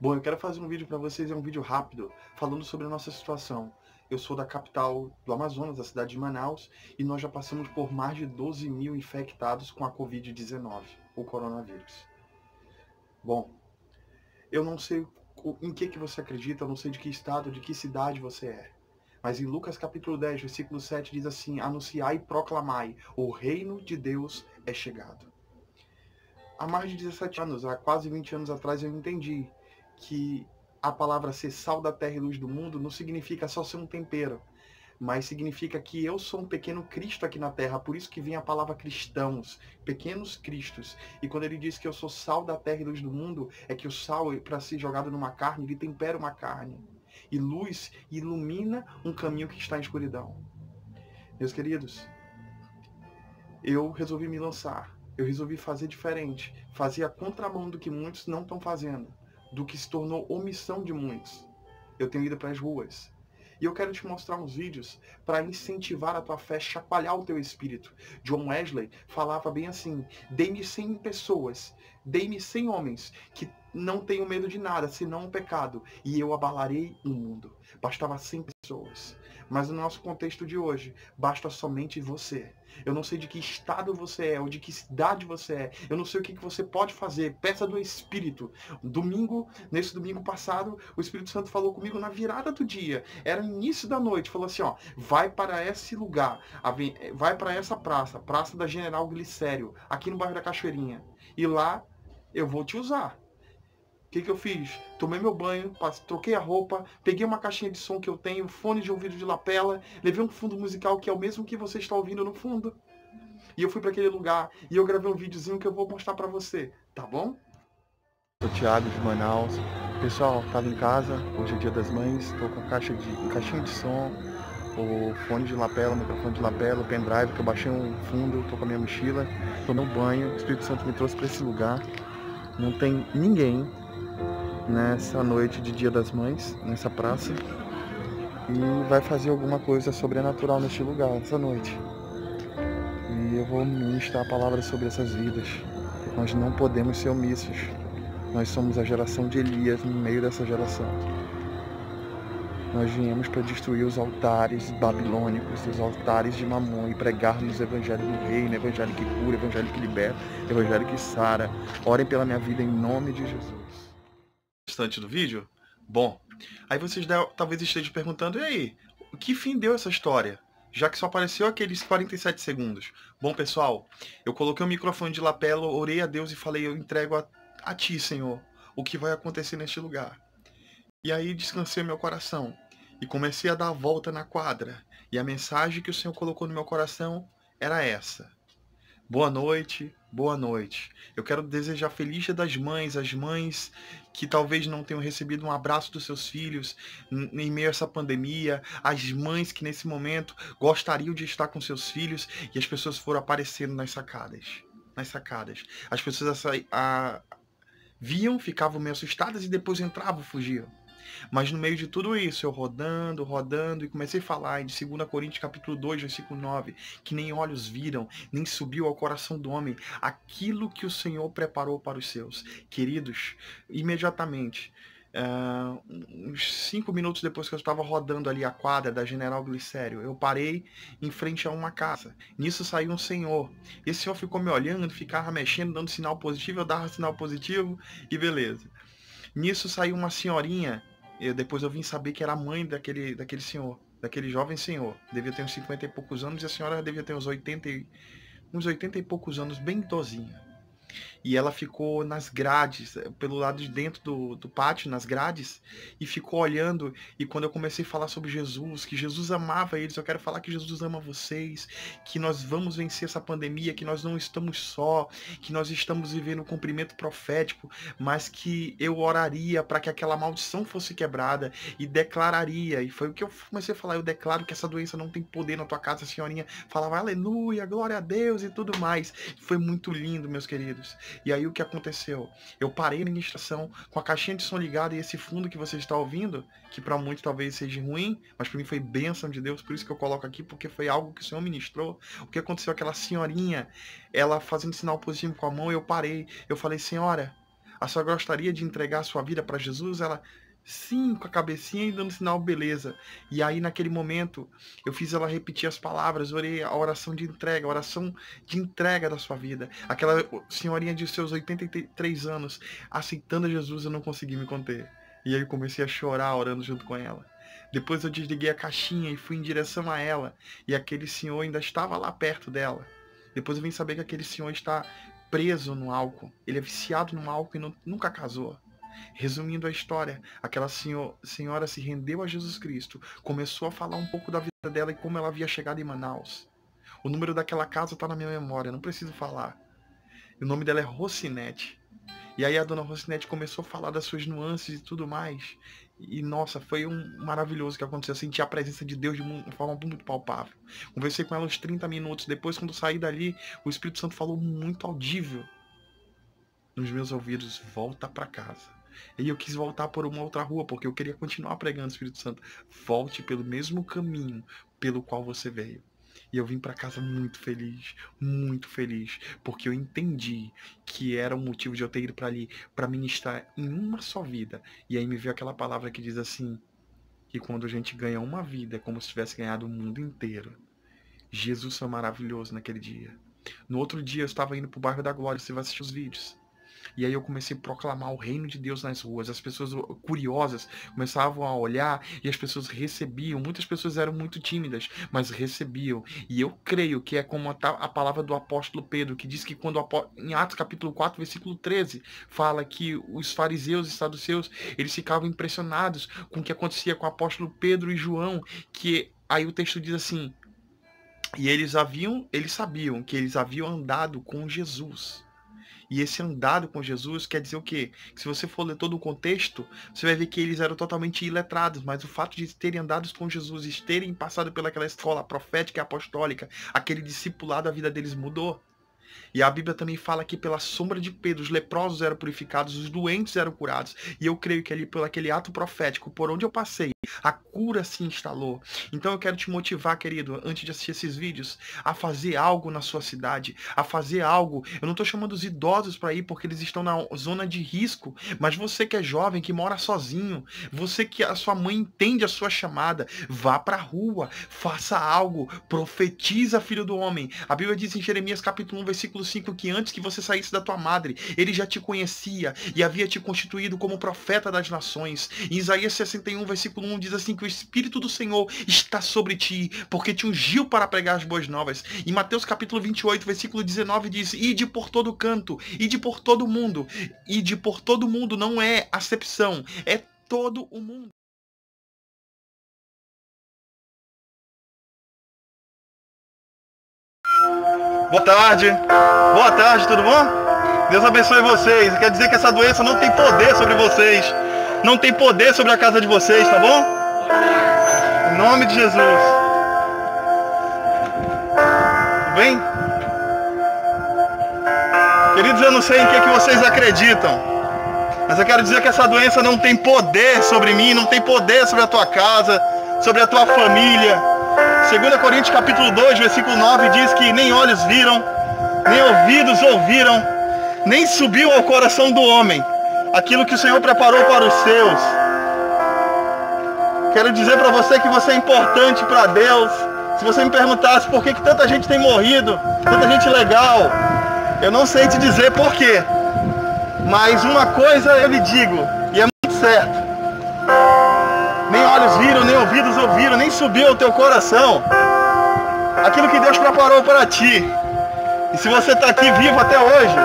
Bom, eu quero fazer um vídeo para vocês, é um vídeo rápido, falando sobre a nossa situação. Eu sou da capital do Amazonas, da cidade de Manaus, e nós já passamos por mais de 12 mil infectados com a Covid-19, o coronavírus. Bom, eu não sei em que você acredita, eu não sei de que estado, de que cidade você é. Mas em Lucas capítulo 10, versículo 7 diz assim: anunciai e proclamai, o reino de Deus é chegado. Há mais de 17 anos, há quase 20 anos atrás, eu entendi que a palavra ser sal da terra e luz do mundo não significa só ser um tempero, mas significa que eu sou um pequeno Cristo aqui na terra, por isso que vem a palavra cristãos, pequenos cristos. E quando ele diz que eu sou sal da terra e luz do mundo, é que o sal, para ser jogado numa carne, ele tempera uma carne. E luz ilumina um caminho que está em escuridão. Meus queridos, eu resolvi me lançar. Eu resolvi fazer diferente, fazer a contramão do que muitos não estão fazendo, do que se tornou omissão de muitos. Eu tenho ido para as ruas. E eu quero te mostrar uns vídeos para incentivar a tua fé, chacoalhar o teu espírito. John Wesley falava bem assim: dei-me 100 pessoas, dei-me 100 homens que não tenham medo de nada, senão o pecado, e eu abalarei o mundo. Bastava 100 pessoas. Mas no nosso contexto de hoje, basta somente você. Eu não sei de que estado você é, ou de que cidade você é. Eu não sei o que você pode fazer. Peça do Espírito. Nesse domingo passado, o Espírito Santo falou comigo na virada do dia. Era início da noite. Falou assim, ó, vai para esse lugar. Vai para essa praça. Praça da General Glicério. Aqui no bairro da Cachoeirinha. E lá eu vou te usar. O que eu fiz? Tomei meu banho, troquei a roupa, peguei uma caixinha de som que eu tenho, fone de ouvido de lapela, levei um fundo musical que é o mesmo que você está ouvindo no fundo. E eu fui para aquele lugar e eu gravei um videozinho que eu vou mostrar para você, tá bom? Sou o Thiago de Manaus. Pessoal, tava em casa, hoje é dia das mães, tô com a caixinha de som, o fone de lapela, o microfone de lapela, o pendrive que eu baixei um fundo, tô com a minha mochila, tomei um banho, o Espírito Santo me trouxe para esse lugar. Não tem ninguém nessa noite de Dia das Mães, nessa praça, e vai fazer alguma coisa sobrenatural neste lugar, essa noite. E eu vou ministrar a palavra sobre essas vidas. Nós não podemos ser omissos. Nós somos a geração de Elias no meio dessa geração. Nós viemos para destruir os altares babilônicos, os altares de Mamon, e pregarmos o evangelho do reino, evangelho que cura, evangelho que liberta, evangelho que sara. Orem pela minha vida em nome de Jesus. Restante do vídeo? Bom, aí vocês talvez estejam perguntando, e aí, o que fim deu essa história? Já que só apareceu aqueles 47 segundos. Bom, pessoal, eu coloquei o microfone de lapela, orei a Deus e falei, eu entrego a ti, Senhor, o que vai acontecer neste lugar. E aí descansei meu coração e comecei a dar a volta na quadra. E a mensagem que o Senhor colocou no meu coração era essa: boa noite, boa noite. Eu quero desejar feliz Dia das Mães, as mães que talvez não tenham recebido um abraço dos seus filhos em meio a essa pandemia, as mães que nesse momento gostariam de estar com seus filhos e as pessoas foram aparecendo nas sacadas. As pessoas viam, ficavam meio assustadas e depois entravam, fugiam. Mas no meio de tudo isso, eu rodando, e comecei a falar em 2 Coríntios capítulo 2, versículo 9, que nem olhos viram, nem subiu ao coração do homem aquilo que o Senhor preparou para os seus. Queridos, imediatamente, uns 5 minutos depois que eu estava rodando ali a quadra da General Glicério, eu parei em frente a uma casa. Nisso saiu um senhor. Esse senhor ficou me olhando, ficava mexendo, dando sinal positivo, eu dava sinal positivo e beleza. Nisso saiu uma senhorinha. Depois eu vim saber que era a mãe daquele senhor, daquele jovem senhor. Devia ter uns 50 e poucos anos e a senhora devia ter uns 80 e poucos anos, bem idosinha. E ela ficou nas grades, pelo lado de dentro do pátio, nas grades, e ficou olhando. E quando eu comecei a falar sobre Jesus, que Jesus amava eles, eu quero falar que Jesus ama vocês, que nós vamos vencer essa pandemia, que nós não estamos só, que nós estamos vivendo um cumprimento profético, mas que eu oraria para que aquela maldição fosse quebrada e declararia. E foi o que eu comecei a falar: eu declaro que essa doença não tem poder na tua casa. A senhorinha falava aleluia, glória a Deus e tudo mais. Foi muito lindo, meus queridos. E aí o que aconteceu? Eu parei a ministração com a caixinha de som ligada e esse fundo que você está ouvindo, que para muitos talvez seja ruim, mas para mim foi bênção de Deus, por isso que eu coloco aqui, porque foi algo que o Senhor ministrou. O que aconteceu? Aquela senhorinha, ela fazendo sinal positivo com a mão, eu parei, eu falei: senhora, A senhora gostaria de entregar a sua vida para Jesus? Ela, sim, com a cabecinha e dando sinal, beleza. E aí, naquele momento, eu fiz ela repetir as palavras, orei a oração de entrega, a oração de entrega da sua vida. Aquela senhorinha de seus 83 anos, aceitando Jesus, eu não consegui me conter. E aí eu comecei a chorar orando junto com ela. Depois eu desliguei a caixinha e fui em direção a ela. E aquele senhor ainda estava lá perto dela. Depois eu vim saber que aquele senhor está preso no álcool. Ele é viciado no álcool e nunca casou. Resumindo a história, aquela senhora se rendeu a Jesus Cristo, começou a falar um pouco da vida dela e como ela havia chegado em Manaus. O número daquela casa está na minha memória, não preciso falar. O nome dela é Rocinete. E aí a dona Rocinete começou a falar das suas nuances e tudo mais. E nossa, foi maravilhoso que aconteceu. Eu senti a presença de Deus de uma forma muito palpável. Conversei com ela uns 30 minutos. Depois, quando saí dali, o Espírito Santo falou muito audível nos meus ouvidos: volta para casa. E eu quis voltar por uma outra rua, porque eu queria continuar pregando o Espírito Santo. Volte pelo mesmo caminho pelo qual você veio. E eu vim para casa muito feliz, porque eu entendi que era o motivo de eu ter ido para ali, para ministrar em uma só vida. E aí me veio aquela palavra que diz assim, que quando a gente ganha uma vida, é como se tivesse ganhado o mundo inteiro. Jesus foi maravilhoso naquele dia. No outro dia eu estava indo para o bairro da Glória, você vai assistir os vídeos. E aí eu comecei a proclamar o reino de Deus nas ruas. As pessoas curiosas começavam a olhar e as pessoas recebiam. Muitas pessoas eram muito tímidas, mas recebiam. E eu creio que é como a palavra do apóstolo Pedro, que diz que quando em Atos capítulo 4, versículo 13, fala que os fariseus e saduceus, eles ficavam impressionados com o que acontecia com o apóstolo Pedro e João, que aí o texto diz assim, e eles sabiam que eles haviam andado com Jesus. E esse andado com Jesus quer dizer o quê? Que se você for ler todo o contexto, você vai ver que eles eram totalmente iletrados, mas o fato de terem andado com Jesus e terem passado pelaquela escola profética e apostólica, aquele discipulado, a vida deles mudou. E a Bíblia também fala que pela sombra de Pedro, os leprosos eram purificados, os doentes eram curados. E eu creio que ali, pelo aquele ato profético, por onde eu passei, a cura se instalou. Então eu quero te motivar, querido, antes de assistir esses vídeos, a fazer algo na sua cidade, a fazer algo. Eu não estou chamando os idosos para ir porque eles estão na zona de risco, mas você que é jovem, que mora sozinho, você que a sua mãe entende a sua chamada, vá para a rua, faça algo, profetiza, filho do homem. A Bíblia diz em Jeremias capítulo 1, versículo 5, que antes que você saísse da tua madre, ele já te conhecia e havia te constituído como profeta das nações. Em Isaías 61, versículo 1, diz assim que o Espírito do Senhor está sobre ti, porque te ungiu para pregar as boas novas. Em Mateus capítulo 28, versículo 19, diz: ide por todo canto, ide por todo mundo. Ide por todo mundo não é acepção, é todo o mundo. Boa tarde, tudo bom? Deus abençoe vocês. Quer dizer que essa doença não tem poder sobre vocês, não tem poder sobre a casa de vocês, tá bom? Em nome de Jesus. Tudo bem? Queridos, eu não sei em que vocês acreditam, mas eu quero dizer que essa doença não tem poder sobre mim, não tem poder sobre a tua casa, sobre a tua família. 2 Coríntios capítulo 2, versículo 9 diz que nem olhos viram, nem ouvidos ouviram, nem subiu ao coração do homem aquilo que o Senhor preparou para os seus. Quero dizer para você que você é importante para Deus. Se você me perguntasse por que tanta gente tem morrido, tanta gente legal, eu não sei te dizer por quê, mas uma coisa eu lhe digo, e é muito certo: nem olhos viram, nem ouvidos ouviram, nem subiu ao teu coração aquilo que Deus preparou para ti. E se você está aqui vivo até hoje,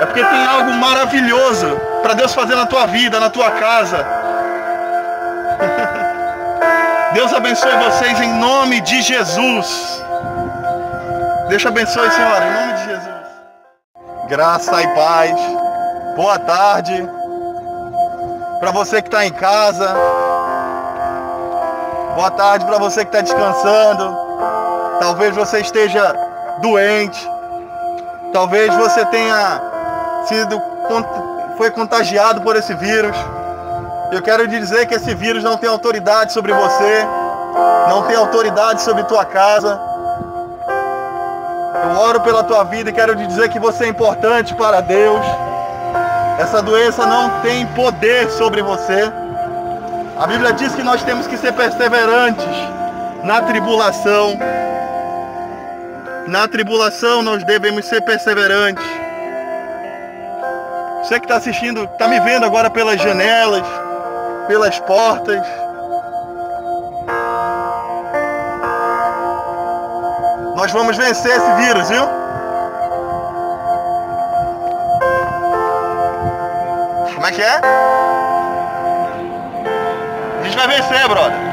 é porque tem algo maravilhoso para Deus fazer na tua vida, na tua casa. Deus abençoe vocês em nome de Jesus. Deus abençoe, Senhora, em nome de Jesus. Graça e paz. Boa tarde para você que está em casa. Boa tarde para você que está descansando. Talvez você esteja doente. Talvez você tenha foi contagiado por esse vírus. Eu quero dizer que esse vírus não tem autoridade sobre você, não tem autoridade sobre tua casa. Eu oro pela tua vida e quero te dizer que você é importante para Deus. Essa doença não tem poder sobre você. A Bíblia diz que nós temos que ser perseverantes na tribulação. Na tribulação nós devemos ser perseverantes. Você que está assistindo, está me vendo agora pelas janelas, pelas portas. Nós vamos vencer esse vírus, viu? Como é que é? A gente vai vencer, brother.